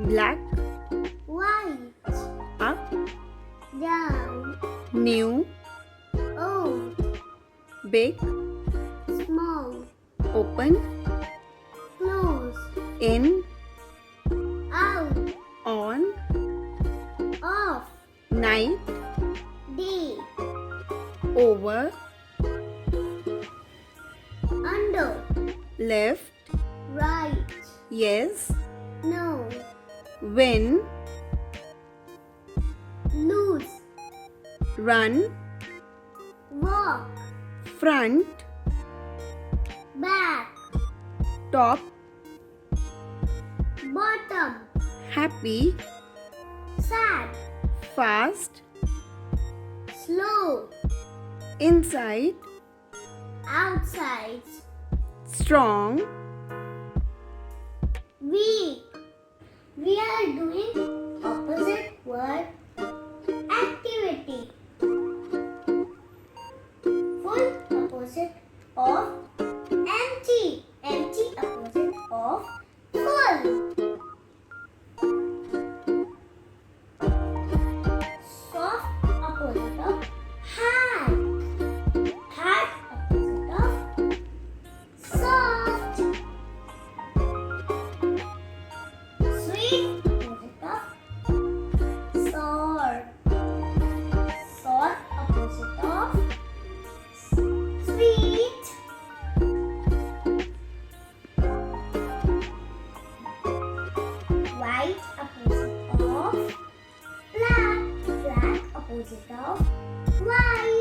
Black. White. Up. Down. New. Old. Big. Small. Open. Close. In. Out. On. Off. Night. Day. Over. Under. Left. Right. Yes. No. When. Loose. Run. Walk. Front. Back. Top. Bottom. Happy. Sad. Fast. Slow. Inside. Outside. Strong. Weak. We are doing opposite word activity. Full opposite of empty. Empty opposite of full. Soft opposite of hard. Hard opposite of soft. Sweet opposite of sour. Sour opposite of sweet. White opposite of black. Black opposite of white.